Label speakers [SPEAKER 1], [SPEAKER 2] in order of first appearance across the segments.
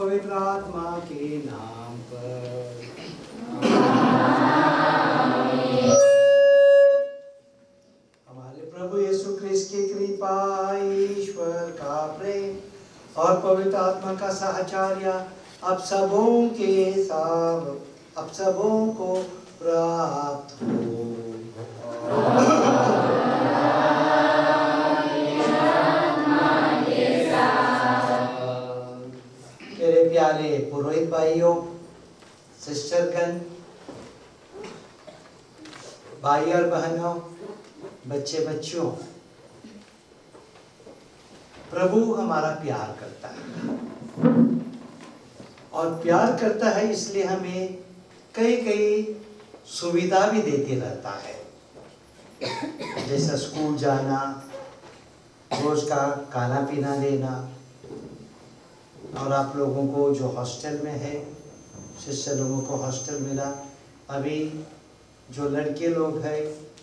[SPEAKER 1] पवित्र आत्मा के नाम पर। हमारे प्रभु यीशु ख्रिस्त की कृपा, ईश्वर का प्रेम और पवित्र आत्मा का साहचर्य अब सबों को प्राप्त हो। मेरे प्यारे पुरोहित भाइयों, सिस्टरगण, भाई और बहनों, बच्चे बच्चियों, प्रभु हमारा प्यार करता है और प्यार करता है इसलिए हमें कई सुविधा भी देते रहता है, जैसे स्कूल जाना, रोज का खाना पीना देना, और आप लोगों को जो हॉस्टल में है, शिष्य लोगों को हॉस्टल मिला, अभी जो लड़के लोग हैं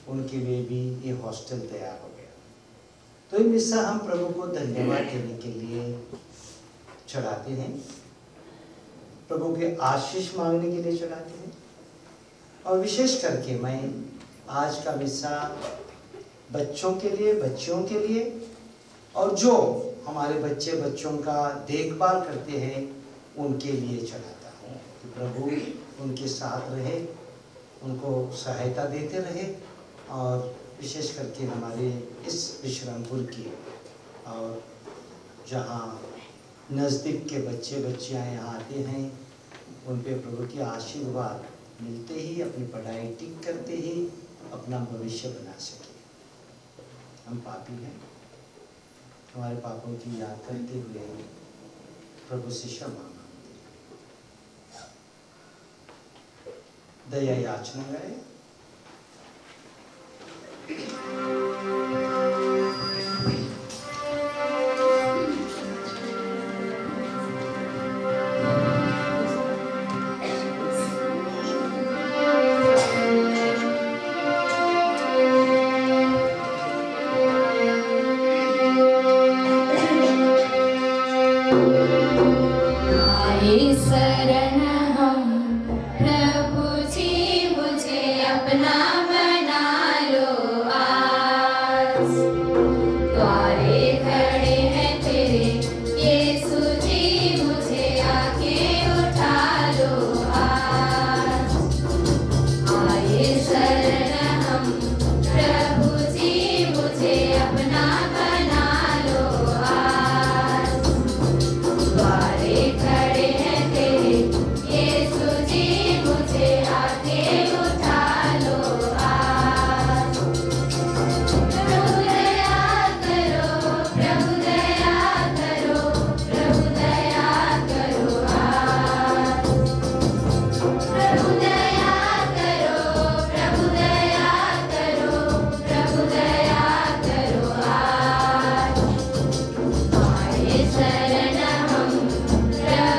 [SPEAKER 1] उनके लिए भी ये हॉस्टल तैयार हो गया। तो इन हिस्सा हम प्रभु को धन्यवाद देने के लिए चढ़ाते हैं, प्रभु के आशीष मांगने के लिए चढ़ाते हैं। और विशेष करके मैं आज का हिस्सा बच्चों के लिए, बच्चियों के लिए, और जो हमारे बच्चे बच्चों का देखभाल करते हैं उनके लिए चढ़ाता हूँ कि प्रभु उनके साथ रहे, उनको सहायता देते रहे। और विशेष करके हमारे इस विश्रामपुर की और जहाँ नज़दीक के बच्चे बच्चियाँ यहाँ आते हैं, उन पे प्रभु की आशीर्वाद मिलते ही, अपनी पढ़ाई ठीक करते ही अपना भविष्य बना सके। हम पापी हैं, हमारे पापों की याद करते हुए प्रभु से क्षमा मांगते, दया याचना गाए।
[SPEAKER 2] शरण हम प्रभु जी, मुझे अपना बना लो आज। द्वारे खड़े हैं तेरे यीशु जी, मुझे आके उठा लो आज। आए शरण हम प्रभु जी, मुझे अपना बना लो आज। द्वारे खड़े हैं तेरे यीशु जी, मुझे आके उठा लो आज। प्रभु दया करो, प्रभु दया करो, प्रभु दया करो आज। प्रभु दया करो, प्रभु दया करो, प्रभु दया करो आज। आए शरण हम प्रभु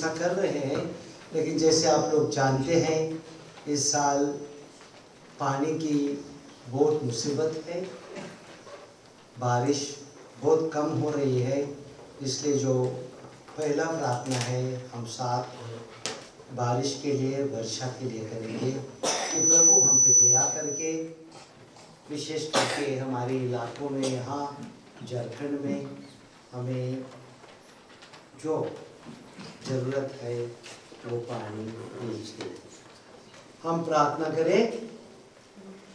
[SPEAKER 1] हमेशा कर रहे हैं, लेकिन जैसे आप लोग जानते हैं इस साल पानी की बहुत मुसीबत है, बारिश बहुत कम हो रही है। इसलिए जो पहला प्रार्थना है हम साथ बारिश के लिए, वर्षा के लिए करेंगे कि प्रभु हम पे दया करके, विशेष करके हमारे इलाकों में, यहाँ झारखंड में हमें जो ज़रूरत है वो पानी भेज दे। हम प्रार्थना करें,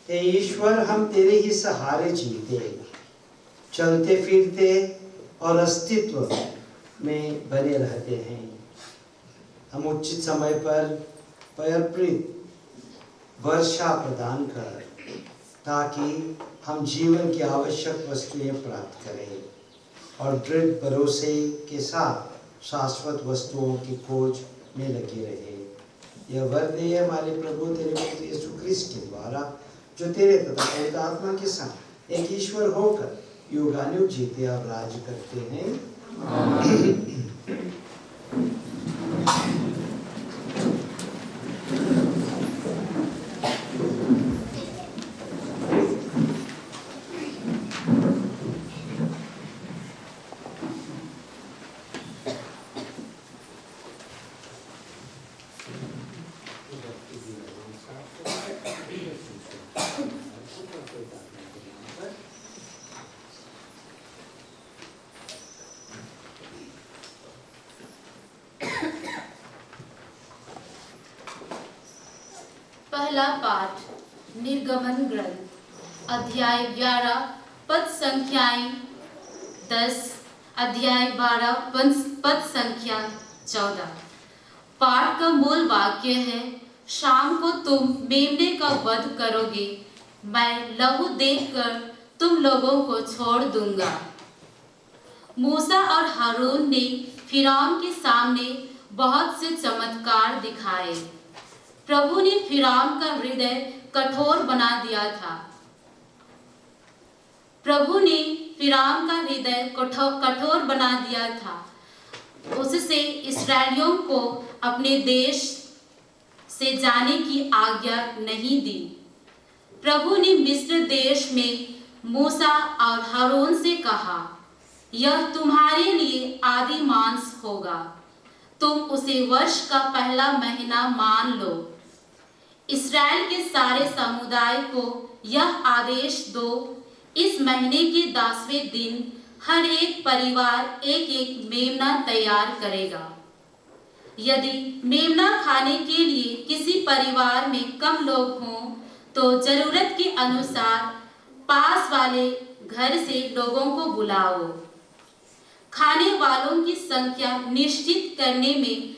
[SPEAKER 1] हे ईश्वर, हम तेरे ही सहारे जीते, चलते फिरते और अस्तित्व में बने रहते हैं। हम उचित समय पर पर्याप्त वर्षा प्रदान कर, ताकि हम जीवन की आवश्यक वस्तुएं प्राप्त करें और दृढ़ भरोसे के साथ शाश्वत वस्तुओं की खोज में लगे रहे। यह वर दे हमारे प्रभु तेरे पुत्र यीशु क्रिस्ट के द्वारा, जो तेरे तथा पवित्र आत्मा के साथ एक ईश्वर होकर युगानुयुग जीते और राज करते हैं।
[SPEAKER 3] पहला पाठ निर्गमन ग्रंथ अध्याय 11 पद संख्याएं 10, अध्याय 12 पद संख्या 14। पाठ का मूल वाक्य है, शाम को तुम मेमने का वध करोगे, मैं लहू देखकर तुम लोगों को छोड़ दूंगा। मूसा और हारून ने फिरौन के सामने बहुत से चमत्कार दिखाए। प्रभु ने फिरौन का हृदय कठोर बना दिया था। प्रभु ने फिरौन का हृदय कठोर बना दिया था। उससे इस्राएलियों को अपने देश से जाने की आज्ञा नहीं दी। प्रभु ने मिस्र देश में मूसा और हारून से कहा, यह तुम्हारे लिए आदि मास होगा, तुम उसे वर्ष का पहला महीना मान लो। इस्राएल के सारे समुदाय को यह आदेश दो, इस महीने के 10वें दिन हर एक परिवार एक एक मेमना तैयार करेगा। यदि मेमना खाने के लिए किसी परिवार में कम लोग हों तो जरूरत के अनुसार पास वाले घर से लोगों को बुलाओ। खाने वालों की संख्या निश्चित करने में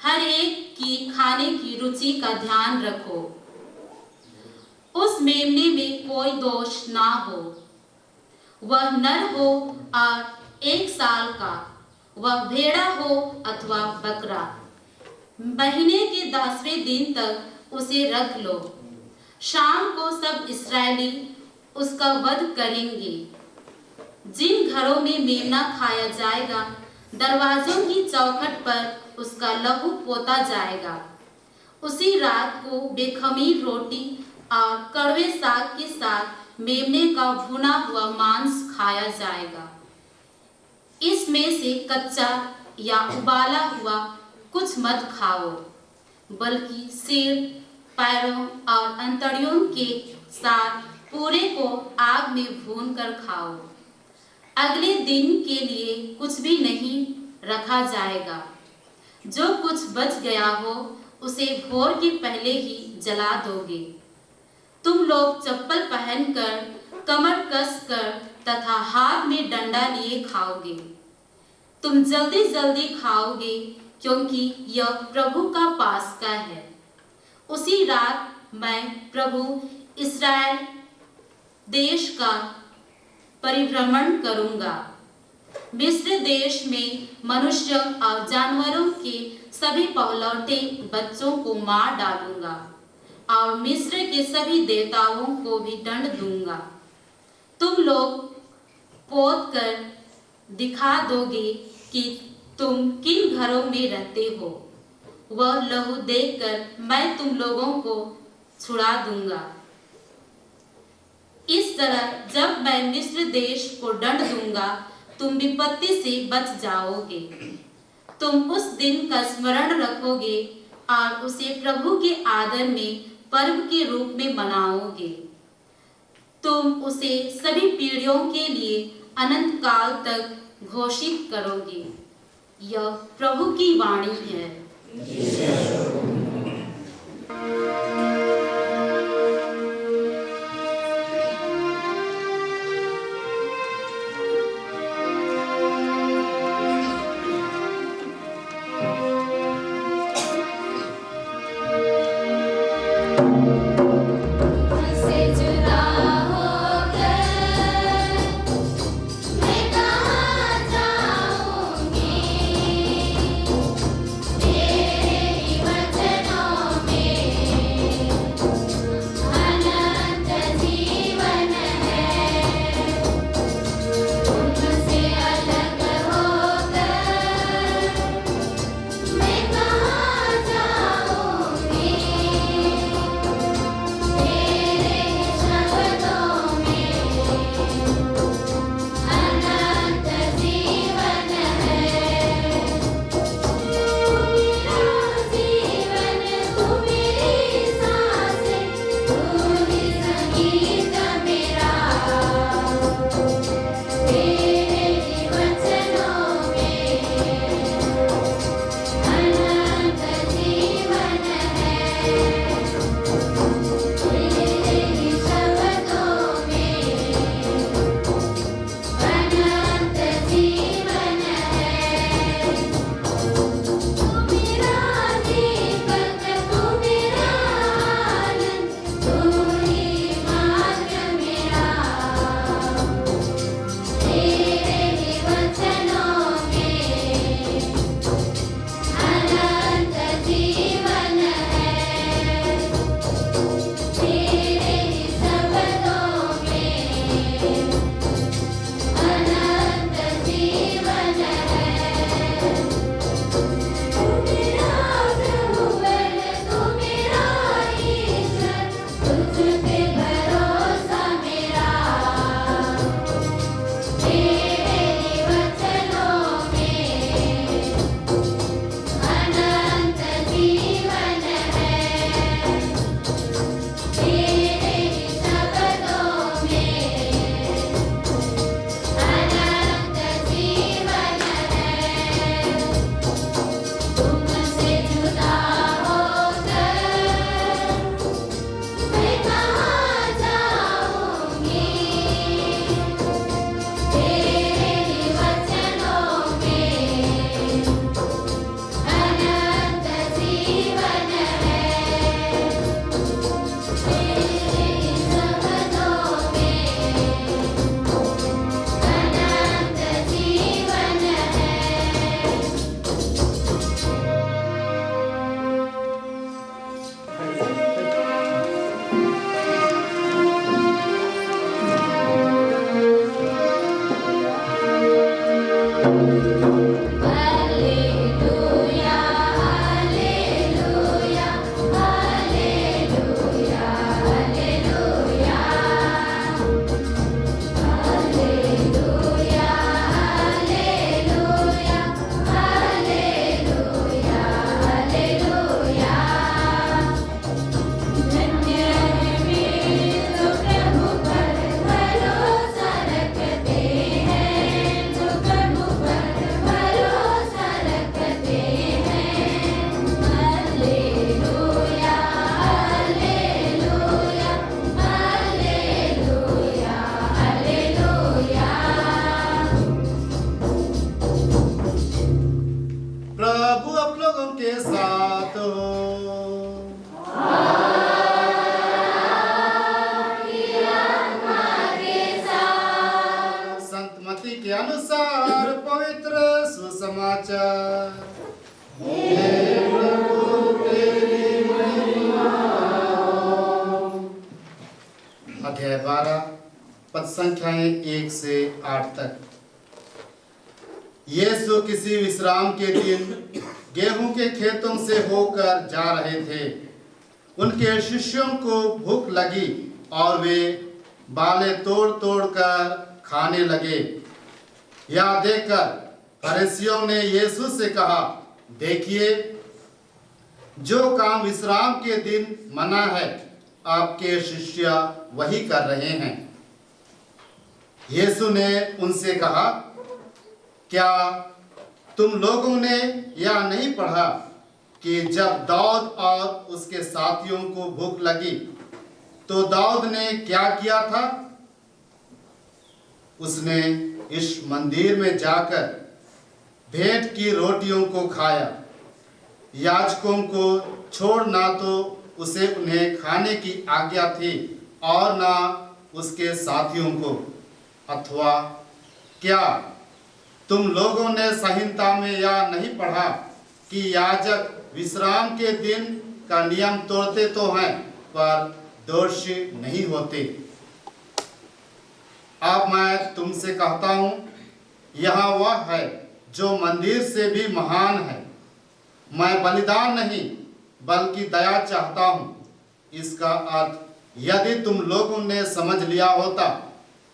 [SPEAKER 3] हर एक की खाने की रुचि का ध्यान रखो। उस मेमने में कोई दोष ना हो, वह नर हो और 1 साल का, वह भेड़ा हो अथवा बकरा। महीने के 10वें दिन तक उसे रख लो। शाम को सब इस्राएली उसका वध करेंगे। जिन घरों में मेमना खाया जाएगा, दरवाजों की चौखट पर उसका लहू पोता जाएगा। उसी रात को बेखमीर रोटी और कड़वे साग के साथ मेमने का भुना हुआ मांस खाया जाएगा। इसमें से कच्चा या उबाला हुआ कुछ मत खाओ, बल्कि सिर, पैरों और अंतड़ियों के साथ पूरे को आग में भून कर खाओ। अगले दिन के लिए कुछ भी नहीं रखा जाएगा। जो कुछ बच गया हो उसे भोर के पहले ही जला दोगे। तुम लोग चप्पल पहनकर, कमर कसकर तथा हाथ में डंडा लिए खाओगे। तुम जल्दी जल्दी खाओगे, क्योंकि यह प्रभु का पास्का है। उसी रात मैं प्रभु इस्राएल देश का परिभ्रमण करूंगा। मिस्र देश में मनुष्य और जानवरों के सभी पहलौठे बच्चों को मार डालूंगा और मिस्र के सभी देवताओं को भी दंड दूंगा। तुम लोग पोत कर दिखा दोगे कि तुम किन घरों में रहते हो, वह लहू देखकर मैं तुम लोगों को छुड़ा दूंगा। इस तरह जब मैं मिस्र देश को दंड दूंगा, तुम विपत्ति से बच जाओगे। तुम उस दिन का स्मरण रखोगे और उसे प्रभु के आदर में पर्व के रूप में मनाओगे। तुम उसे सभी पीढ़ियों के लिए अनंत काल तक घोषित करोगे। यह प्रभु की वाणी है।
[SPEAKER 4] अध्याय 12 पद संख्याएं 1 से 8 तक। यीशु किसी विश्राम के दिन गेहूं के खेतों से होकर जा रहे थे। उनके शिष्यों को भूख लगी और वे बालें तोड़ तोड़ कर खाने लगे। यह देखकर फरीसियों ने यीशु से कहा, देखिए, जो काम विश्राम के दिन मना है, आपके शिष्य वही कर रहे हैं। यीशु ने उनसे कहा, क्या तुम लोगों ने यह नहीं पढ़ा कि जब दाऊद और उसके साथियों को भूख लगी तो दाऊद ने क्या किया था? उसने इस मंदिर में जाकर भेंट की रोटियों को खाया। याजकों को छोड़ ना तो उसे उन्हें खाने की आज्ञा थी और ना उसके साथियों को। अथवा क्या तुम लोगों ने संहिता में यह नहीं पढ़ा कि याजक विश्राम के दिन का नियम तोड़ते तो हैं पर दोषी नहीं होते? अब मैं तुमसे कहता हूं, यह वह है जो मंदिर से भी महान है। मैं बलिदान नहीं बल्कि दया चाहता हूं। इसका अर्थ यदि तुम लोगों ने समझ लिया होता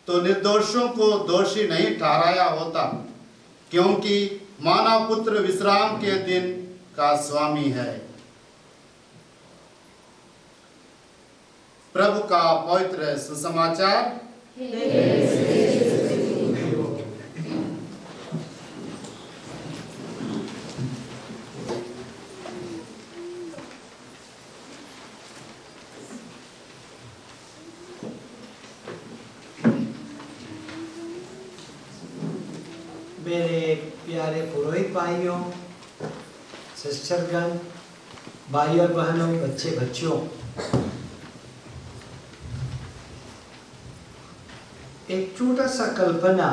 [SPEAKER 4] तो निर्दोषों को दोषी नहीं ठहराया होता, क्योंकि मानव पुत्र विश्राम के दिन का स्वामी है। प्रभु का पवित्र सुसमाचार।
[SPEAKER 1] मेरे प्यारे पुरोहित भाइयों, सिस्टरगण, भाई और बहनों, बच्चे बच्चियों, एक छोटा सा कल्पना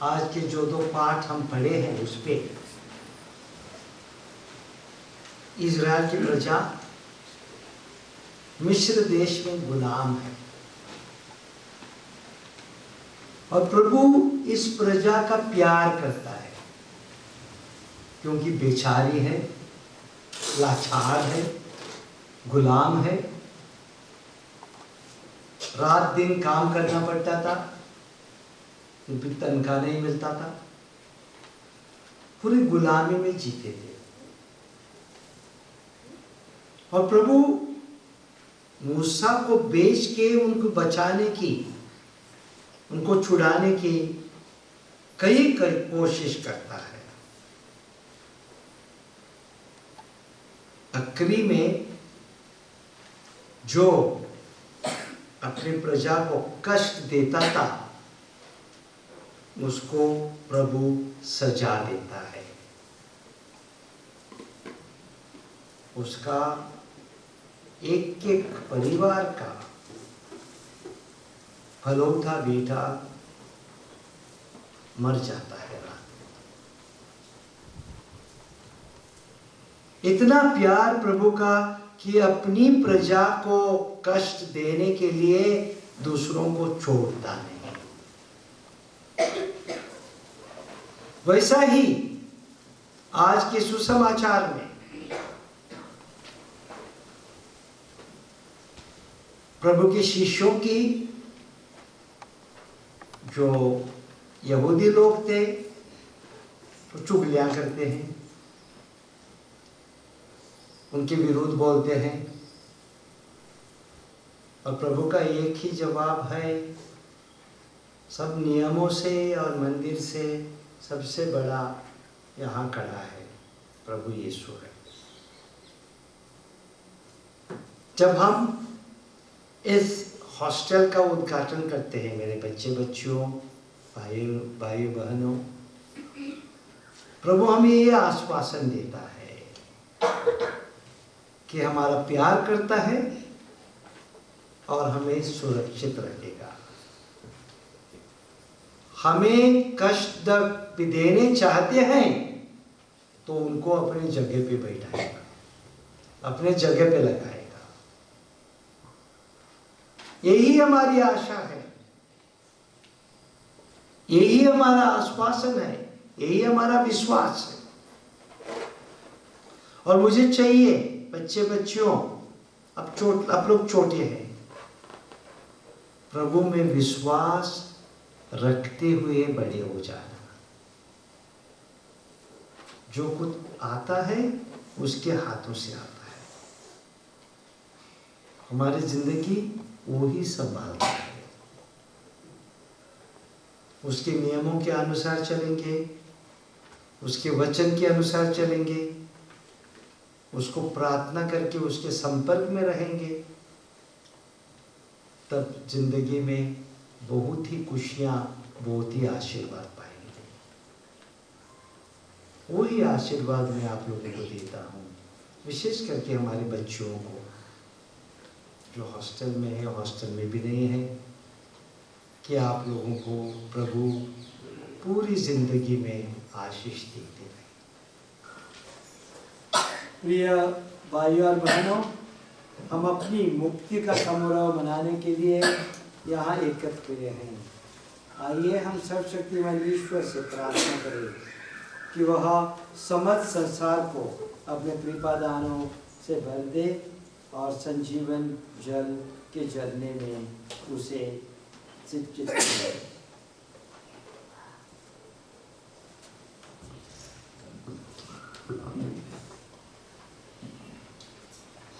[SPEAKER 1] आज के जो दो पाठ हम पढ़े हैं उस पे। इज़राइल की प्रजा मिस्र देश में गुलाम है और प्रभु इस प्रजा का प्यार करता है, क्योंकि बेचारी है, लाचार है, गुलाम है। रात दिन काम करना पड़ता था, क्योंकि तनख्वाह नहीं मिलता था। पूरी गुलामी में जीते थे और प्रभु मूसा को बेच के उनको बचाने की, उनको छुड़ाने की कई कोशिश करता है। आखिरी में जो अपनी प्रजा को कष्ट देता था उसको प्रभु सजा देता है। उसका एक एक परिवार का फलौता बेटा मर जाता है रात में। इतना प्यार प्रभु का कि अपनी प्रजा को कष्ट देने के लिए दूसरों को छोड़ता नहीं। वैसा ही आज के सुसमाचार में प्रभु के शिष्यों की, जो यहूदी लोग थे, तो चुगलियां करते हैं, उनके विरुद्ध बोलते हैं और प्रभु का एक ही जवाब है, सब नियमों से और मंदिर से सबसे बड़ा यहाँ खड़ा है, प्रभु यीशु है। जब हम इस हॉस्टल का उद्घाटन करते हैं, मेरे बच्चे बच्चियों, भाई बहनों, प्रभु हमें ये आश्वासन देता है कि हमारा प्यार करता है और हमें सुरक्षित रखेगा। हमें कष्ट भी देने चाहते हैं तो उनको अपनी जगह पे बैठाएगा, अपने जगह पे लगाएगा। यही हमारी आशा है, यही हमारा आश्वासन है यही हमारा विश्वास है। और मुझे चाहिए बच्चियों, आप लोग छोटे हैं, प्रभु में विश्वास रखते हुए बड़े हो जाना। जो कुछ आता है उसके हाथों से आता है। हमारी जिंदगी वो ही संभालता है। उसके नियमों के अनुसार चलेंगे, उसके वचन के अनुसार चलेंगे, उसको प्रार्थना करके उसके संपर्क में रहेंगे, तब जिंदगी में बहुत ही खुशियां, बहुत ही आशीर्वाद पाएंगे। वही आशीर्वाद मैं आप लोगों को देता हूँ, विशेष करके हमारे बच्चों को जो हॉस्टल में है, हॉस्टल में भी नहीं है, कि आप लोगों को प्रभु पूरी जिंदगी में आशीष देते रहे।
[SPEAKER 5] प्रिय भाइयों और बहनों, हम अपनी मुक्ति का समारोह मनाने के लिए यहाँ एकत्र हुए हैं। आइए हम सर्वशक्तिमान ईश्वर से प्रार्थना करें कि वह समस्त संसार को अपने कृपादानों से भर दे और संजीवन जल के झरने में उसे सिंचित करे।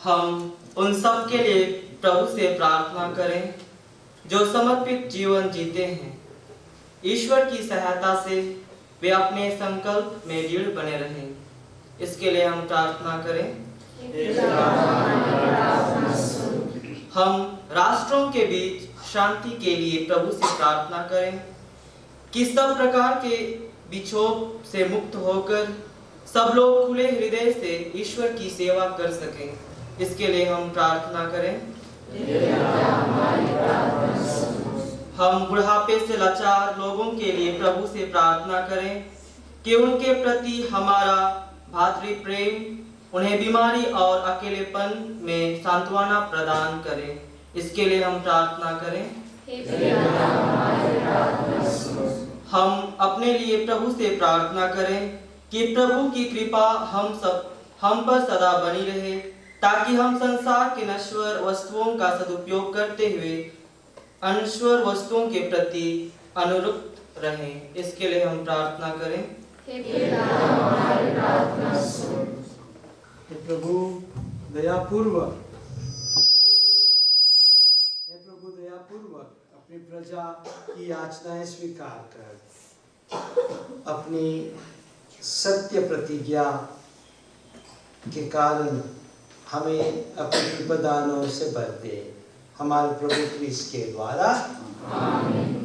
[SPEAKER 6] हम उन सब के लिए प्रभु से प्रार्थना करें जो समर्पित जीवन जीते हैं। ईश्वर की सहायता से वे अपने संकल्प में दृढ़ बने रहें। इसके लिए हम प्रार्थना करें। हम राष्ट्रों के बीच शांति के लिए प्रभु से प्रार्थना करें कि सब प्रकार के विक्षोभ से मुक्त होकर सब लोग खुले हृदय से ईश्वर की सेवा कर सकें। इसके लिए हम प्रार्थना करें। हम बुढ़ापे से लाचार लोगों के लिए प्रभु से प्रार्थना करें कि उनके प्रति हमारा भातृ प्रेम उन्हें बीमारी और अकेलेपन में सांत्वना प्रदान करे। इसके लिए हम प्रार्थना करें। हम अपने लिए प्रभु से प्रार्थना करें कि प्रभु की कृपा हम पर सदा बनी रहे, ताकि हम संसार के नश्वर वस्तुओं का सदुपयोग करते हुए अनश्वर वस्तुओं के प्रति अनुरक्त रहें। इसके लिए हम प्रार्थना करें।
[SPEAKER 5] हे प्रभु दयापूर्वक अपनी प्रजा की याचनाएं स्वीकार कर
[SPEAKER 1] अपनी सत्य प्रतिज्ञा के कारण हमें अपने कृपादानों से भर दे। हमारे प्रभु क्रिस्त के द्वारा आमीन।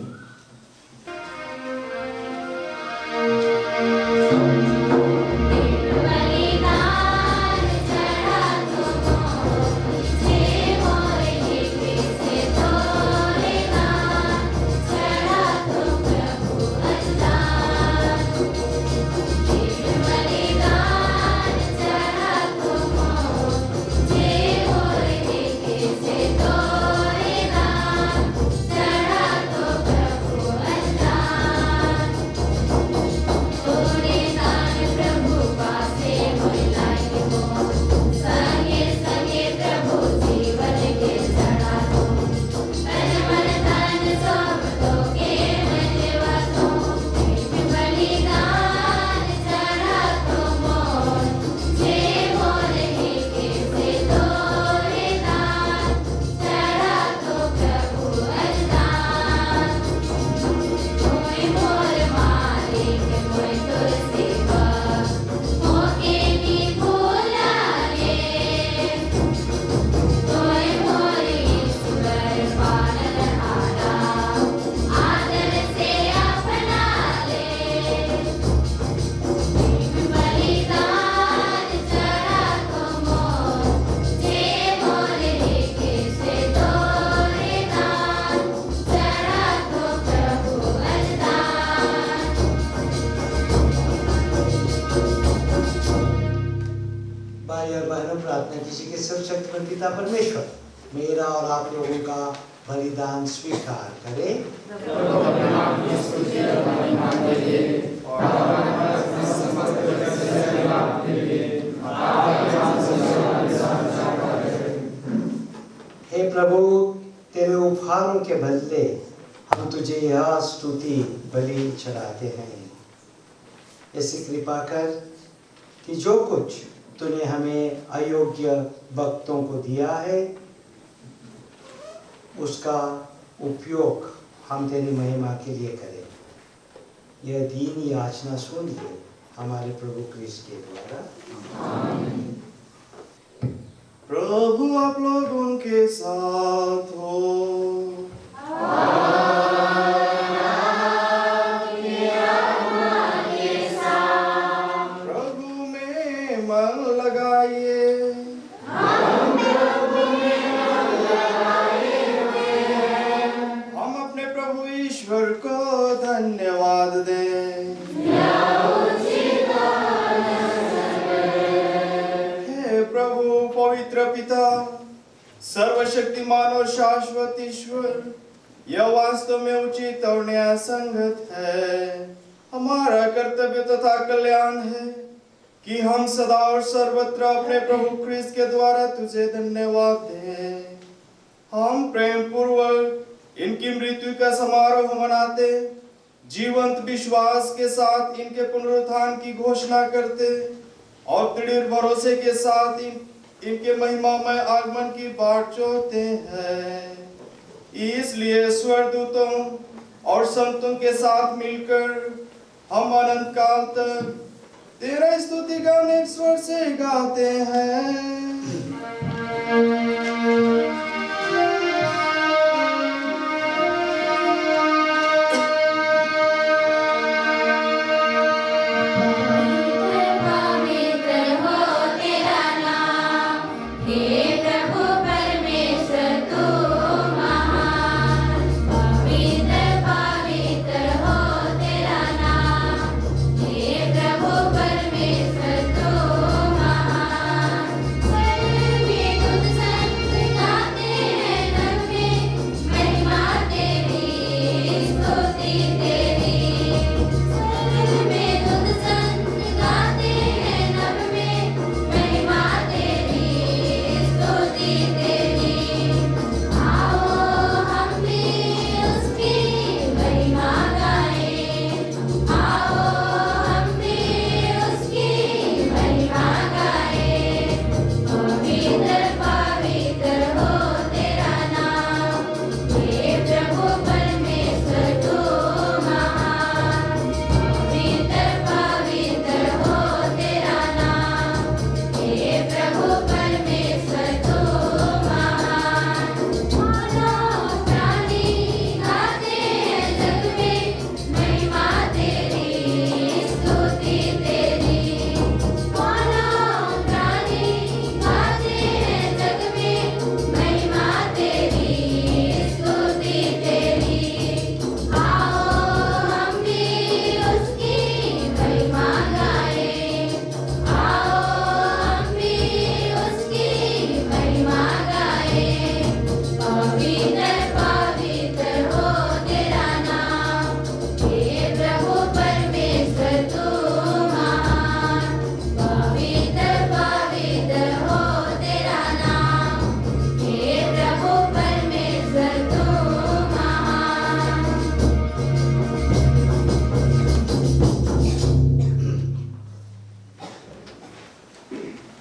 [SPEAKER 1] पिता परमेश्वर मेरा और आप लोगों का बलिदान स्वीकार करे हे प्रभु, तेरे उपहारों के बदले हम तुझे यह स्तुति बलि चढ़ाते हैं। ऐसी कृपा कर कि जो कुछ तूने हमें अयोग्य भक्तों को दिया है उसका उपयोग हम तेरी महिमा के लिए करें। यह दीन याचना सुन ले हमारे प्रभु क्रिस्त के द्वारा।
[SPEAKER 7] प्रभु आप लोगों के साथ हो। प्रभु में मन लगाइए। हम अपने प्रभु ईश्वर को धन्यवाद दें। हे प्रभु पवित्र पिता, सर्वशक्तिमान और शाश्वत ईश्वर, यह वास्तव में उचित और न्याय संगत है, हमारा कर्तव्य तथा कल्याण है कि हम सदा और सर्वत्र अपने प्रभु क्रिस्त के द्वारा तुझे धन्यवाद दें। हम प्रेम पूर्वक इनकी मृत्यु का समारोह मनाते, जीवंत विश्वास के साथ इनके पुनरुत्थान की घोषणा करते और दृढ़ भरोसे के साथ इनके महिमामय आगमन की बाट जोहते हैं। इसलिए स्वर्गदूतों और संतों के साथ मिलकर हम अनंत काल तक तेरा स्तुति गान एक स्वर से गाते हैं।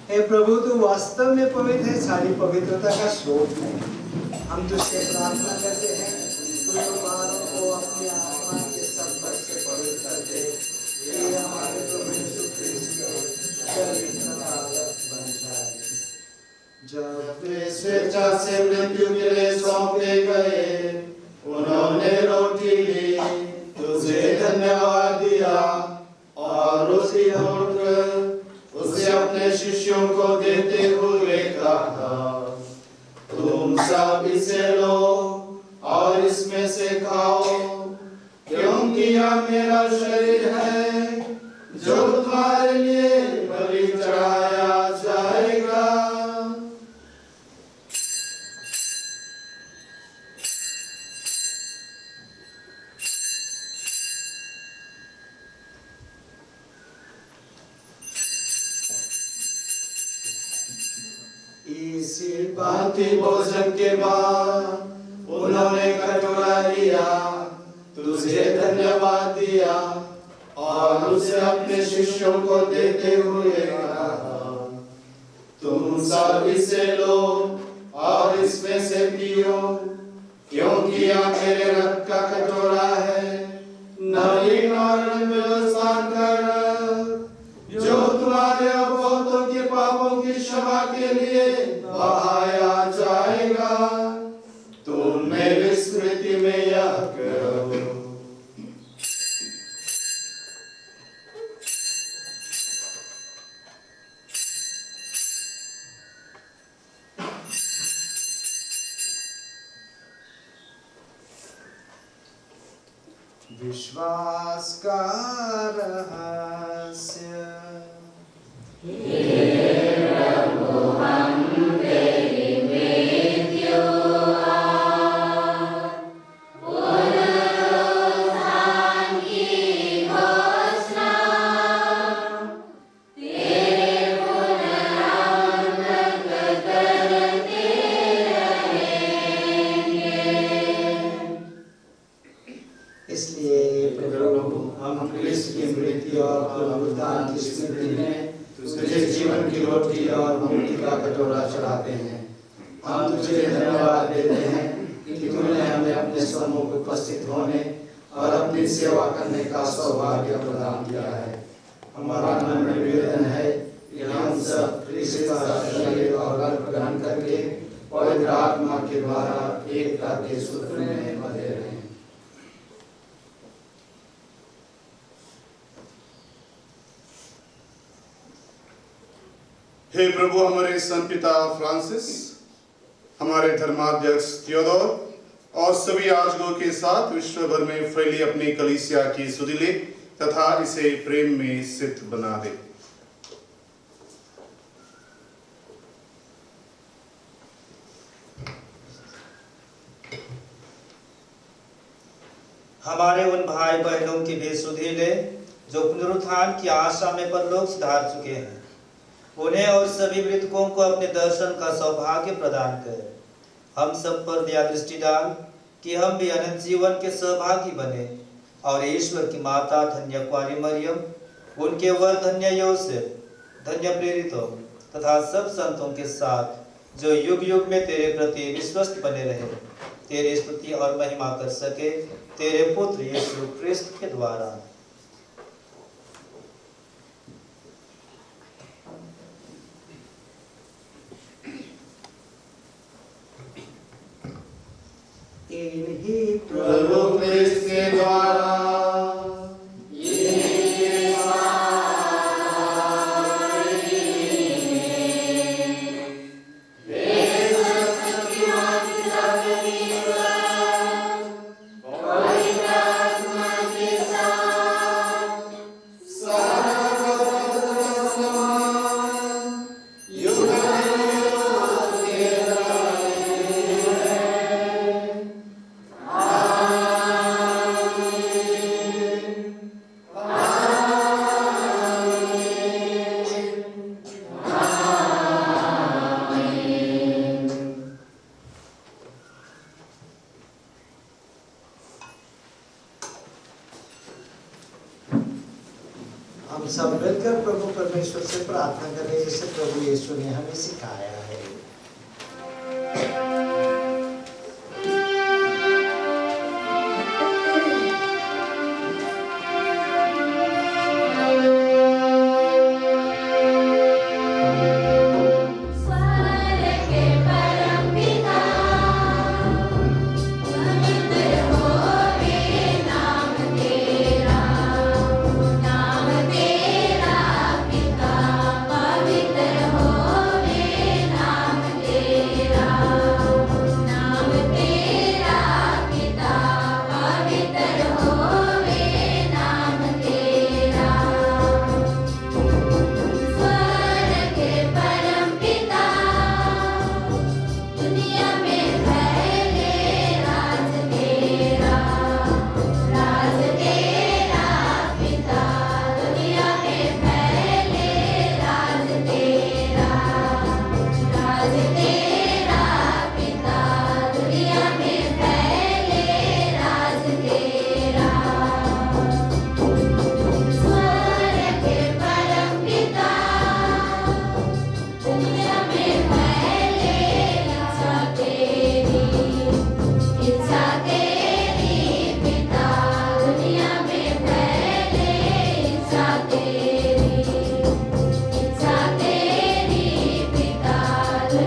[SPEAKER 1] हे प्रभु, तू वास्तव में पवित्र है, सारी पवित्रता का स्रोत है। हम तुझसे प्रार्थना करते हैं, तू हमारों को अपनी आत्मा के सब बल से पवित्र कर दे। ये हमारे प्रभु यीशु क्रिस्त के पवित्र आदत बन जाए। जब वे
[SPEAKER 7] स्वेच्छा से मृत्यु के लिए सौंपे गए, उन्होंने रोटी ली, तुझे धन्यवाद दिया और रोटी तोड़कर उसे अपने शिष्यों को देते हुए कहा, तुम सब इसे लो और इसमें से खाओ, क्योंकि यह मेरा शरीर है जो तुम्हारे लिए बलि चढ़ाया जाएगा। इसी भांति भोजन के बाद उन्होंने कटोरा लिया, तुझे धन्यवाद दिया और उसे अपने शिष्यों को देते हुए कहा, तुम सब इसे लो और इसमें से पियो, क्योंकि यह मेरे रक्त का कटोरा है, नवीन और व्यवस्थान कर जो तुम्हारे और बहुतों के पापों की क्षमा के लिए बहाया जाएगा। तुम मेरी स्मृति में यह करो। विश्वास का रहस्य।
[SPEAKER 1] इसलिए प्रभु हम क्रिस्त की मृत्यु और पुनरुत्थान की स्मृति में तुझे जीवन की रोटी और मुक्ति का कटोरा चढ़ाते हैं। हम तुझे धन्यवाद देते हैं कि तूने हमें अपने सम्मुख उपस्थित होने और अपनी सेवा करने का सौभाग्य प्रदान किया है। हमारा नम्र निवेदन है कि हम सब क्रिस्त का शरीर और रक्त ग्रहण करके पवित्र आत्मा के द्वारा एकता के सूत्र में बंधे रहें।
[SPEAKER 8] हे प्रभु, हमारे संत पिता फ्रांसिस, हमारे धर्माध्यक्ष थियोडोर और सभी याजकों के साथ विश्व भर में फैली अपनी कलीसिया की सुधि ले तथा इसे प्रेम में सिद्ध बना दे।
[SPEAKER 9] हमारे उन भाई बहनों की भी सुधि ले जो पुनरुत्थान की आशा में परलोक सिधार चुके हैं। उन्हें और सभी मृतकों को अपने दर्शन का सौभाग्य प्रदान कर। हम सब पर दया दृष्टि डाल कि हम भी अनंत जीवन के सहभागी बने और ईश्वर की माता धन्य कुंवारी मरियम, उनके वर धन्य योसेफ, धन्य प्रेरितों तथा सब संतों के साथ जो युग युग में तेरे प्रति विश्वस्त बने रहे, तेरी स्तुति और महिमा कर सके तेरे पुत्र यीशु क्रिस्त के द्वारा।
[SPEAKER 1] इन्हीं
[SPEAKER 7] प्रभु क्रिस्त के द्वारा
[SPEAKER 1] हम सब मिलकर प्रभु परमेश्वर से प्रार्थना करें जैसे प्रभु यीशु ने हमें सिखाया है।
[SPEAKER 2] स्वर्ग के परम पिता, पवित्र होवे नाम तेरा, नाम तेरा पिता, पवित्र होवे नाम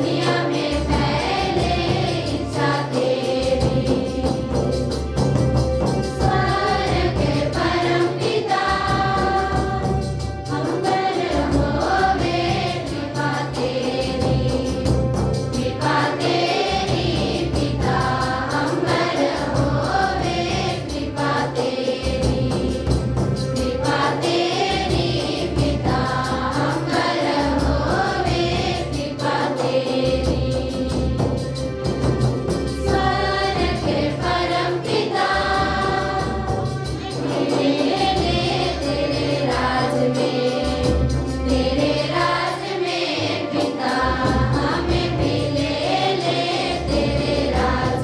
[SPEAKER 2] दुनिया में फैले इच्छा तेरी स्वर्ग के परम पिता हम पर होवे कृपा तेरी पिता हम पर होवे कृपा तेरी पिता हम पर होवे कृपा तेरी स्वर्ग के परम पिता तेरे राज में पिता हमें भी ले तेरे राज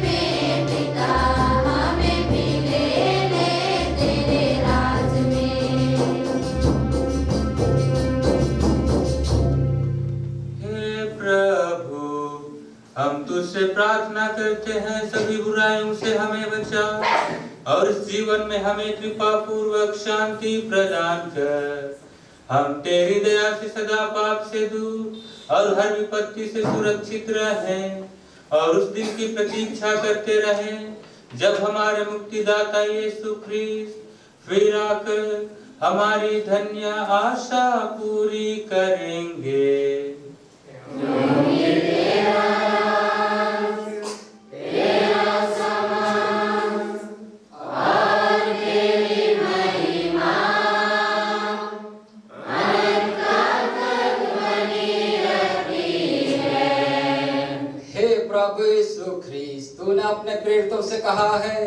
[SPEAKER 2] में पिता हमें भी ले तेरे राज में
[SPEAKER 10] हे प्रभु, हम तुझसे प्रार्थना करते हैं, सभी बुराइयों से हमें बचा और इस जीवन में हमें कृपा पूर्वक शांति प्रदान कर। हम तेरी दया से सदा पाप से दूर और हर विपत्ति से सुरक्षित रहें और उस दिन की प्रतीक्षा करते रहें जब हमारे मुक्तिदाता यीशु ख्रीस्त फिर आकर हमारी धन्य आशा पूरी करेंगे।
[SPEAKER 11] हे प्रभु यीशु ख्रीस्त, तूने अपने प्रेरितों से कहा है,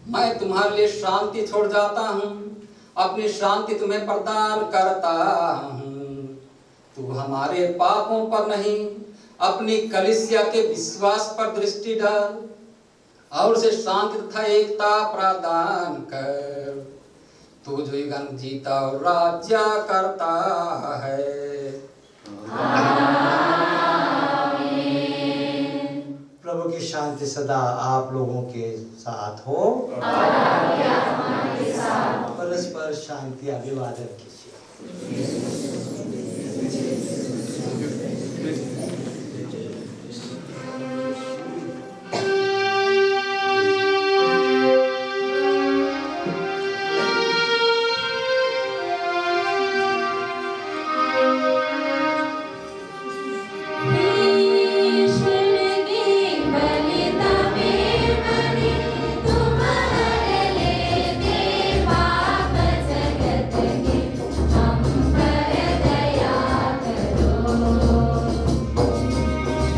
[SPEAKER 11] मैं तुम्हारे लिए शांति छोड़ जाता हूँ, अपनी शांति तुम्हें प्रदान करता हूँ। तू हमारे पापों पर नहीं, अपनी कलीसिया के विश्वास पर दृष्टि डाल और उसे शांति तथा एकता प्रदान कर। तू जो युगन जीता और राज्य करता है।
[SPEAKER 1] प्रभु की शांति सदा आप लोगों के साथ हो। परस्पर शांति अभिवादन कीजिए।
[SPEAKER 2] ईश्वर की बलिता में बलि तुम्हारे लेते पाप जगत के हम पर दया करो।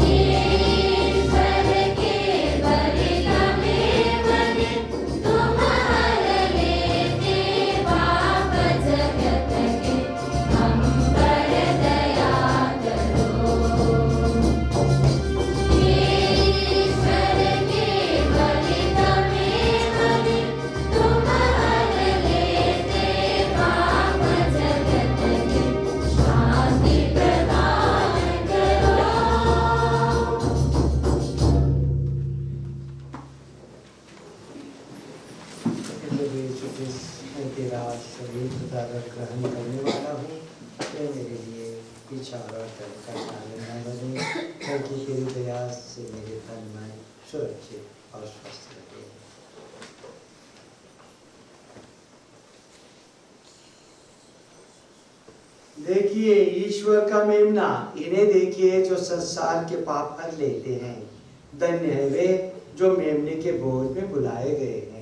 [SPEAKER 2] ईश्वर की बलिता में बलि तुम्हारे लेते पाप जगत के हम पर दया करो। ईश्वर के बलिता में बलि तुम्हारे लेते पाप जगत के शांति प्रदान करो।
[SPEAKER 1] मैं तेरा शरीर तथा रक्त ग्रहण करने वाला हूँ। ये मेरे लिए विचार और तर्क का कारण न बने, क्योंकि तेरी दया से मेरे तन मन सुरक्षित और स्वस्थ रहे। देखिए ईश्वर का मेमना, इन्हें देखिए जो संसार के पाप हर लेते हैं। धन्य है वे जो मेमने के बोझ में बुलाए गए हैं।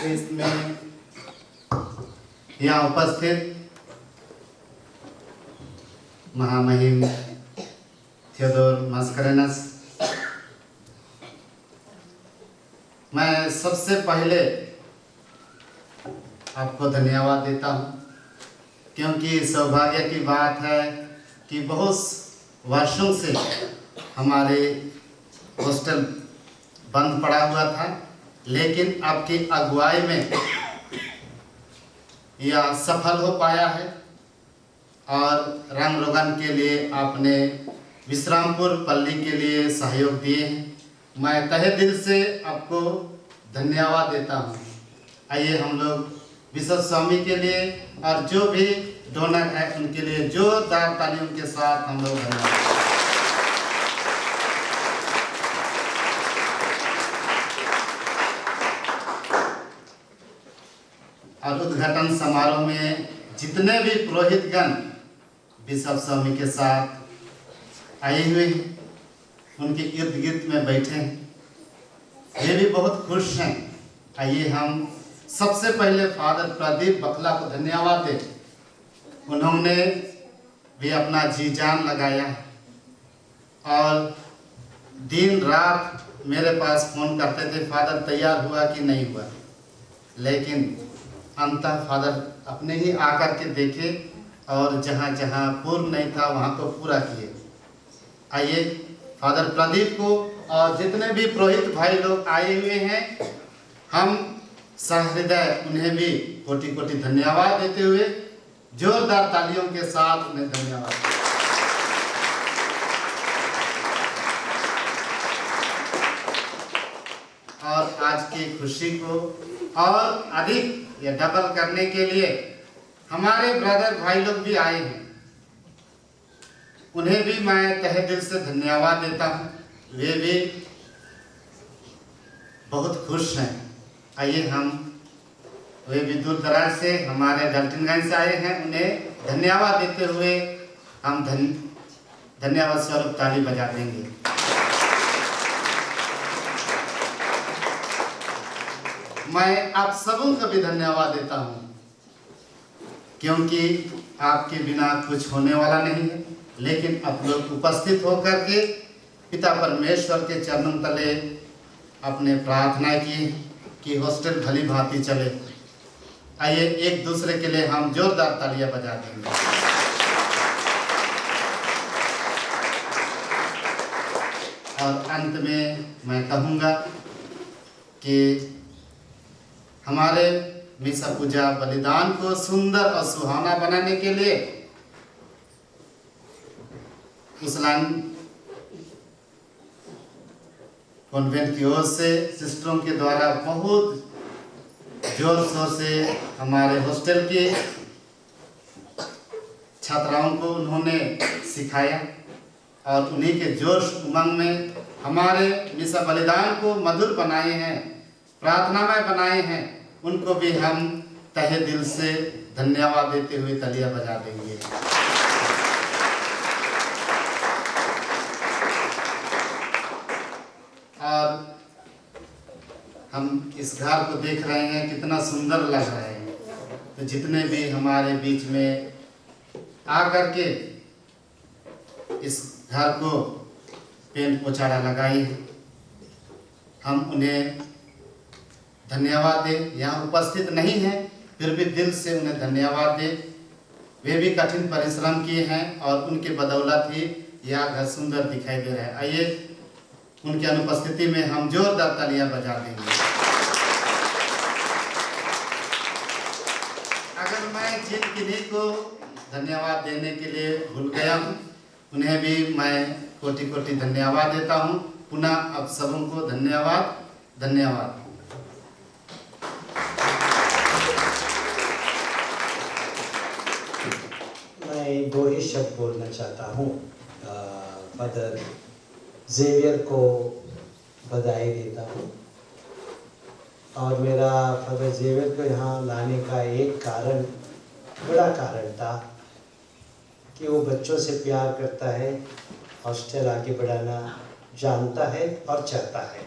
[SPEAKER 4] ख्रिस्त में यहाँ उपस्थित महामहिम थियोडोर मास्करेनस, मैं सबसे पहले आपको धन्यवाद देता हूँ, क्योंकि सौभाग्य की बात है कि बहुत वर्षों से हमारे हॉस्टल बंद पड़ा हुआ था, लेकिन आपकी अगुवाई में यह सफल हो पाया है और रंग रोगन के लिए आपने विश्रामपुर पल्ली के लिए सहयोग दिए हैं। मैं तहे दिल से आपको धन्यवाद देता हूँ। आइए हम लोग विश्व स्वामी के लिए और जो भी डोनर है उनके लिए जोरदार तालियों के साथ हम लोग धन्यवाद। और उद्घाटन समारोह में जितने भी पुरोहितगण बिशप स्वामी के साथ आए हुए हैं, उनके इर्द गिर्द में बैठे हैं, ये भी बहुत खुश हैं। आइए हम सबसे पहले फादर प्रदीप बकला को धन्यवाद दें। उन्होंने भी अपना जी जान लगाया और दिन रात मेरे पास फोन करते थे, फादर तैयार हुआ कि नहीं हुआ, लेकिन अंततः फादर अपने ही आकर के देखे और जहाँ जहाँ पूर्ण नहीं था वहाँ को पूरा किए। आइए फादर प्रदीप को और जितने भी पुरोहित भाई लोग आए हुए हैं, हम सहृदय उन्हें भी कोटि कोटि धन्यवाद देते हुए जोरदार तालियों के साथ उन्हें धन्यवाद। और आज की खुशी को और अधिक या डबल करने के लिए हमारे ब्रदर भाई लोग भी आए हैं, उन्हें भी मैं तहे दिल से धन्यवाद देता हूँ। वे भी बहुत खुश हैं। आइए हम, वे भी दूर दराज से हमारे डल्टनगंज से आए हैं, उन्हें धन्यवाद देते हुए हम धन्यवाद स्वरूप ताली बजा देंगे। मैं आप सबों का भी धन्यवाद देता हूँ, क्योंकि आपके बिना कुछ होने वाला नहीं है, लेकिन आप लोग उपस्थित होकर के पिता परमेश्वर के चरणों तले अपने प्रार्थना की कि हॉस्टल भली भांति चले। आइए एक दूसरे के लिए हम जोरदार तालियां बजा देंगे। और अंत में मैं कहूँगा कि हमारे मिसा पूजा बलिदान को सुंदर और सुहावना बनाने के लिए उसलान कॉन्वेंट की ओर से सिस्टरों के द्वारा बहुत जोर शोर से हमारे हॉस्टल के छात्राओं को उन्होंने सिखाया और उन्हीं के जोश उमंग में हमारे मिसा बलिदान को मधुर बनाए हैं, प्रार्थनामय बनाए हैं। उनको भी हम तहे दिल से धन्यवाद देते हुए तालियां बजा देंगे। और हम इस घर को देख रहे हैं, कितना सुंदर लग रहा है। तो जितने भी हमारे बीच में आकर के इस घर को पेंट पोचाड़ा लगाई है, हम उन्हें धन्यवाद दें। यहाँ उपस्थित नहीं हैं, फिर भी दिल से उन्हें धन्यवाद दें। वे भी कठिन परिश्रम किए हैं और उनके बदौलत ही यह घर सुंदर दिखाई दे रहा है। आइए उनकी अनुपस्थिति में हम जोरदार तालियां बजा देंगे। अगर मैं जिन किन्हीं को धन्यवाद देने के लिए भूल गया हूँ, उन्हें भी मैं कोटि कोटि धन्यवाद देता हूँ। पुनः आप सबों को धन्यवाद धन्यवाद।
[SPEAKER 1] मैं दो ही शब्द बोलना चाहता हूँ। फादर जेवियर को बधाई देता हूँ और मेरा फादर जेवियर को यहाँ लाने का एक कारण, बड़ा कारण था कि वो बच्चों से प्यार करता है, हॉस्टल आगे बढ़ाना जानता है और चाहता है।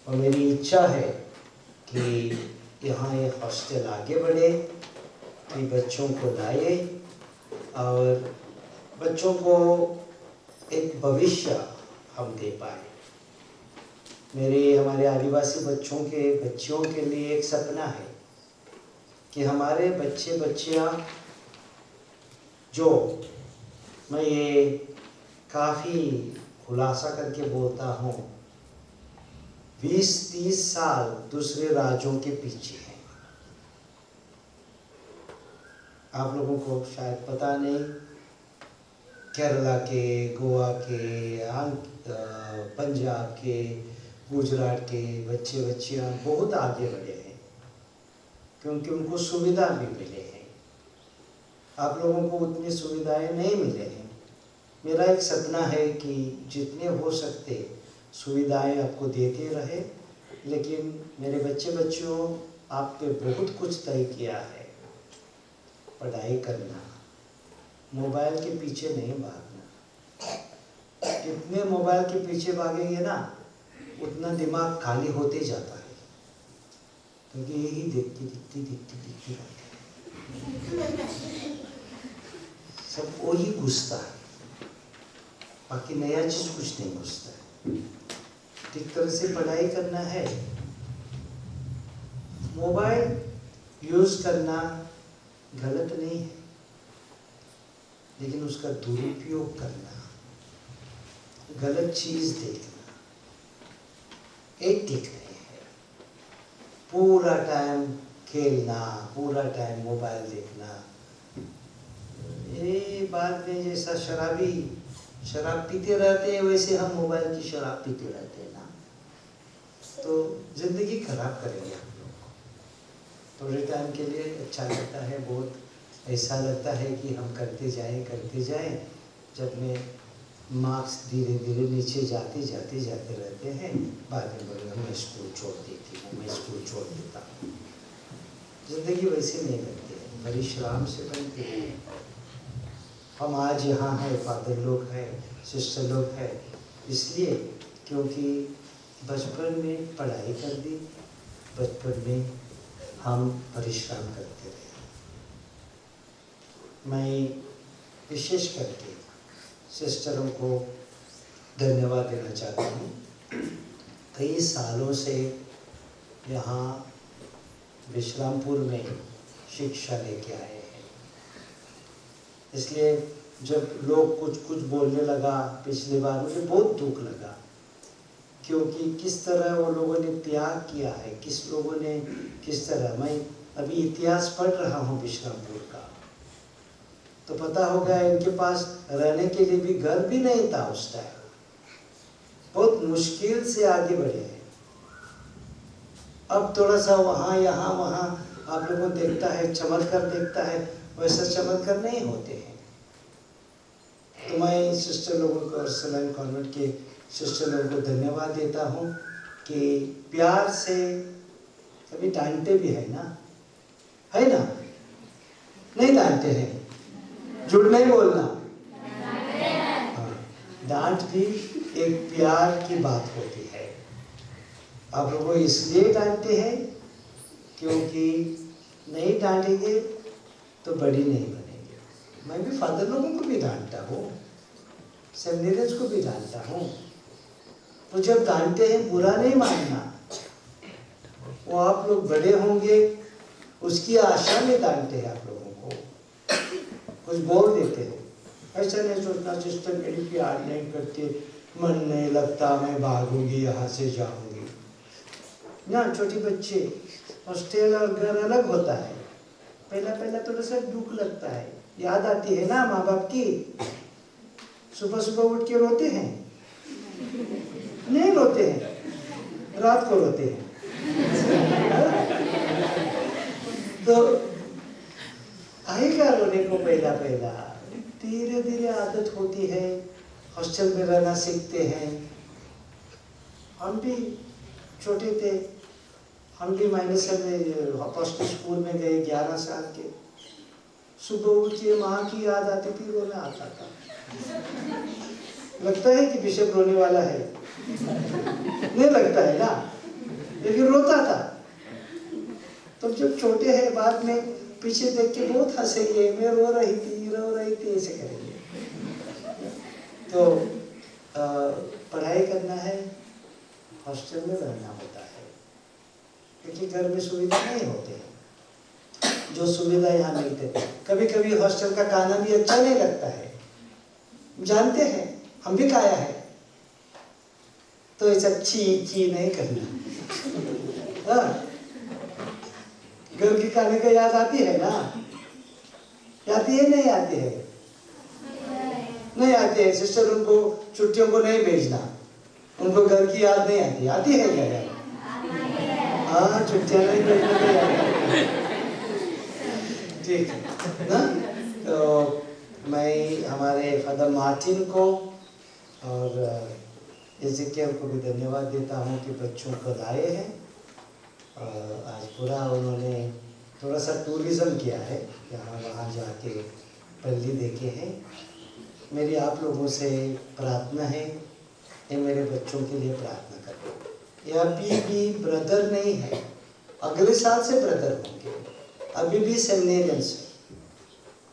[SPEAKER 1] और मेरी इच्छा है कि यहाँ एक हॉस्टल आगे बढ़े, कि बच्चों को लाए और बच्चों को एक भविष्य हम दे पाए। हमारे आदिवासी बच्चियों के लिए एक सपना है कि हमारे बच्चे बच्चियाँ जो, मैं ये काफ़ी खुलासा करके बोलता हूँ, 20-30 साल दूसरे राज्यों के पीछे हैं। आप लोगों को शायद पता नहीं, केरला के, गोवा के, पंजाब के, गुजरात के बच्चे बच्चियाँ बहुत आगे बढ़े हैं, क्योंकि उनको सुविधा भी मिले हैं। आप लोगों को उतनी सुविधाएं नहीं मिले हैं। मेरा एक सपना है कि जितने हो सकते सुविधाएं आपको देते रहे, लेकिन मेरे बच्चे बच्चियों, आप पे बहुत कुछ तय किया है। पढ़ाई करना, मोबाइल के पीछे नहीं भागना। जितने मोबाइल के पीछे भागेंगे ना, उतना दिमाग खाली होते जाता है, क्योंकि यही दिखती रहती है, सब वही घुसता है, बाकी नया चीज कुछ नहीं घुसता है। ठीक तरह से पढ़ाई करना है, मोबाइल यूज करना गलत नहीं है, लेकिन उसका दुरुपयोग करना, गलत चीज देखना, एक ठीक नहीं है। पूरा टाइम खेलना, पूरा टाइम मोबाइल देखना, ये बाद में जैसा शराब पीते रहते हैं, वैसे हम मोबाइल की शराब पीते रहते हैं ना, तो जिंदगी खराब करेंगे हम लोग। थोड़े टाइम के लिए अच्छा लगता है, बहुत ऐसा लगता है कि हम करते जाएं, जब में मार्क्स धीरे धीरे नीचे जाते रहते हैं, बाद में बोले मैं स्कूल छोड़ देती हूँ, मैं स्कूल छोड़ देता हूँ। जिंदगी वैसे नहीं बनती है, परिश्रम से बनती है। हम आज यहाँ हैं, फादर लोग हैं, सिस्टर लोग हैं, इसलिए क्योंकि बचपन में पढ़ाई कर दी, बचपन में हम परिश्रम करते रहे। मैं विशेष करके सिस्टरों को धन्यवाद देना चाहता हूँ। कई सालों से यहाँ विश्रामपुर में शिक्षा लेके आए हैं, इसलिए जब लोग कुछ बोलने लगा पिछली बार, मुझे बहुत दुख लगा, क्योंकि किस तरह वो लोगों ने त्याग किया है, किस तरह। मैं अभी इतिहास पढ़ रहा हूँ विश्रामपुर का, तो पता होगा इनके पास रहने के लिए भी घर भी नहीं था उस टाइम, बहुत मुश्किल से आगे बढ़े हैं। अब थोड़ा सा वहाँ यहाँ वहाँ आप लोगों को देखता है, चमत्कार देखता है, वैसा चमत्कार नहीं होते हैं। तो मैं सिस्टर लोगों को और सलाइन कॉन्वेंट के सिस्टर लोगों को धन्यवाद देता हूँ कि प्यार से, कभी डांटते भी है ना, नहीं डांटते हैं, झूठ नहीं बोलना, हाँ, डांट भी एक प्यार की बात होती है। आप लोगों को इसलिए डांटते हैं क्योंकि नहीं डांटेंगे तो बड़ी नहीं बनेंगे। मैं भी फादर लोगों को भी डांटता हूँ, सेमिनरियंस को भी डांटता हूँ, तो जब डांटते हैं बुरा नहीं मानना, वो आप लोग बड़े होंगे उसकी आशा में डांटते हैं। आप लोगों को कुछ बोल देते हैं, ऐसा नहीं सोचना सिस्टर मेरी प्यार नहीं करती, मन नहीं लगता, मैं भागूंगी, यहाँ से जाऊंगी ना। छोटी बच्चे, हॉस्टल और घर अलग होता है, पहला थोड़ा सा दुख लगता है, याद आती है ना माँ बाप की। सुबह सुबह उठ के रोते हैं, नहीं रोते हैं, रात को रोते हैं। तो आएगा रोने को पहला, धीरे धीरे आदत होती है, हॉस्टल में रहना सीखते हैं। हम भी छोटे थे, हम भी माइनस में हॉस्टल स्कूल में गए 11 साल के। सुबह उठ के माँ की याद आती थी, रोना आता था, लगता है कि बिशप रोने वाला है, नहीं लगता है ना, लेकिन रोता था। तो जब छोटे हैं बाद में पीछे देख के बहुत हंसेंगे, मैं रो रही थी ऐसे करेंगे। तो पढ़ाई करना है, हॉस्टल में रहना होता है, क्योंकि घर में सुविधा नहीं होते हैं जो सुविधा यहाँ मिलते। कभी कभी हॉस्टल का खाना भी अच्छा नहीं लगता है, जानते हैं, हम भी खाया है। तो ऐसा ची नहीं करना। हाँ, घर की खाने का याद आती है ना? आती है नहीं आती है? नहीं आती है। सिस्टर उनको छुट्टियों को नहीं भेजना, उनको घर की याद नहीं आती। आती है क्या याद? हाँ, छुट्टियाँ नहीं भेजने की याद। ठीक है ना? तो मैं हमारे फादर मार्टिन को और एजेकियल को भी धन्यवाद देता हूँ कि बच्चों को लाए हैं। आज पूरा उन्होंने थोड़ा सा टूरिज्म किया है, यहाँ वहाँ जाके पल्ली देखे हैं। मेरी आप लोगों से प्रार्थना है कि मेरे बच्चों के लिए प्रार्थना करो। ये अभी भी ब्रदर नहीं है, अगले साल से ब्रदर होंगे। अभी भी सेमिनेरियंस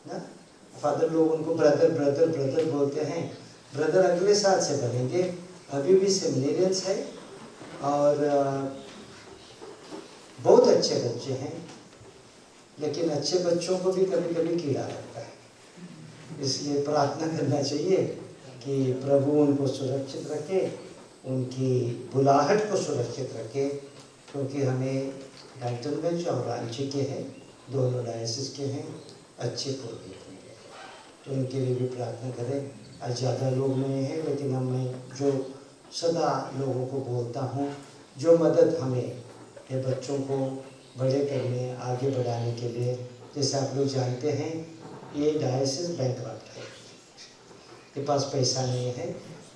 [SPEAKER 1] है ना, फादर लोग उनको ब्रदर ब्रदर ब्रदर बोलते हैं। ब्रदर अगले साल से बनेंगे, अभी भी सेमिनेरियंस है और बहुत अच्छे बच्चे हैं। लेकिन अच्छे बच्चों को भी कभी कभी कीड़ा लगता है, इसलिए प्रार्थना करना चाहिए कि प्रभु उनको सुरक्षित रखे, उनकी बुलाहट को सुरक्षित रखे, क्योंकि हमें डाल्टनगंज और रांची के हैं, दोनों डायसिस के हैं, अच्छे पुरोहित मिले। तो उनके लिए भी प्रार्थना करें। आज ज़्यादा लोग नहीं हैं, लेकिन मैं जो सदा लोगों को बोलता हूँ, जो मदद हमें ये बच्चों को बड़े करने, आगे बढ़ाने के लिए, जैसे आप लोग जानते हैं ये डायसिस बैंकरप्ट है, के पास पैसा नहीं है।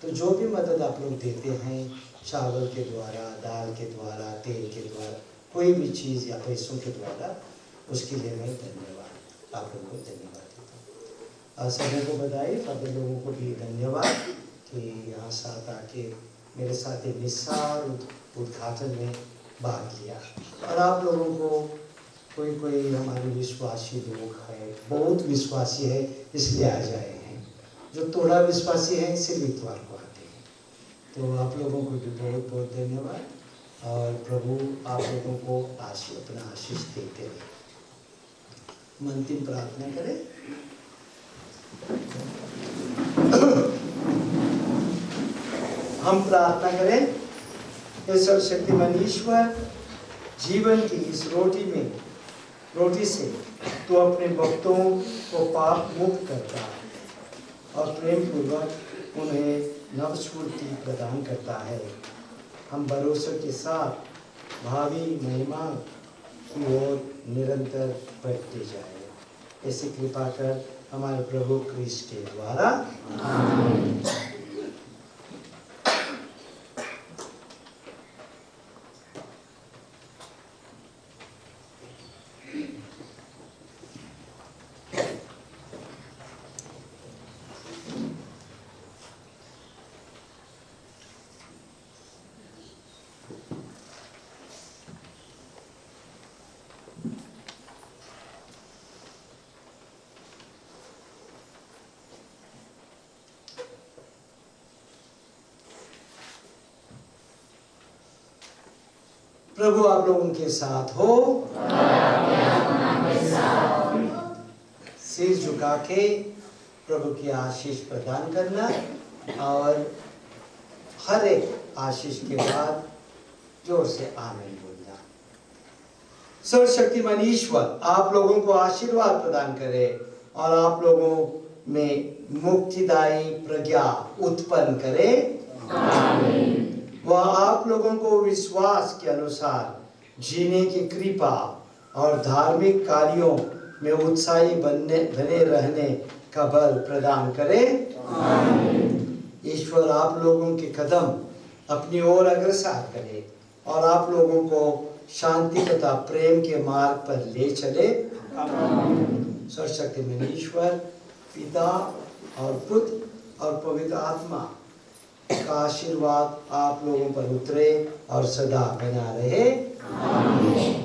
[SPEAKER 1] तो जो भी मदद आप लोग देते हैं, चावल के द्वारा, दाल के द्वारा, तेल के द्वारा, कोई भी चीज़ या पैसों के द्वारा, उसके लिए मैं धन्यवाद, आप लोगों को धन्यवाद देता हूँ। सभी को बधाई, फादर लोगों को भी धन्यवाद कि यहाँ साथ आके मेरे साथ एक निस्सार उद्घाटन में भाग लिया। और आप लोगों को कोई हमारे विश्वासी लोग हैं, बहुत विश्वासी है इसलिए आ जाए हैं, जो थोड़ा विश्वासी है सिर्फ इतवार को आते हैं। तो आप लोगों को भी बहुत बहुत धन्यवाद और प्रभु आप लोगों को अपना आशीष देते रहे। अंतिम प्रार्थना करें। हम प्रार्थना करें। सर्वशक्तिमान ईश्वर, जीवन की इस रोटी से तो अपने भक्तों को पाप मुक्त करता है और प्रेम पूर्वक उन्हें नवस्फूर्ति प्रदान करता है। हम भरोसे के साथ भावी महिमा की ओर निरंतर बढ़ते जाए। ऐसी कृपा कर हमारे प्रभु क्रिस्ट के द्वारा। आमीन। प्रभु आप लोगों के साथ हो। सिर झुका के प्रभु की आशीष प्रदान करना और हर एक आशीष के बाद जोर से आमीन बोलना। सर्वशक्तिमान ईश्वर आप लोगों को आशीर्वाद प्रदान करे और आप लोगों में मुक्तिदायी प्रज्ञा उत्पन्न करे। आमीन। वह आप लोगों को विश्वास के अनुसार जीने की कृपा और धार्मिक कार्यों में उत्साही बने रहने का बल प्रदान करे। आमीन। ईश्वर आप लोगों के कदम अपनी ओर अग्रसर करे और आप लोगों को शांति तथा प्रेम के मार्ग पर ले चले। आमीन। सर्वशक्तिमान ईश्वर पिता और पुत्र और पवित्र आत्मा का आशीर्वाद आप लोगों पर उतरे और सदा बना रहे। आमीन।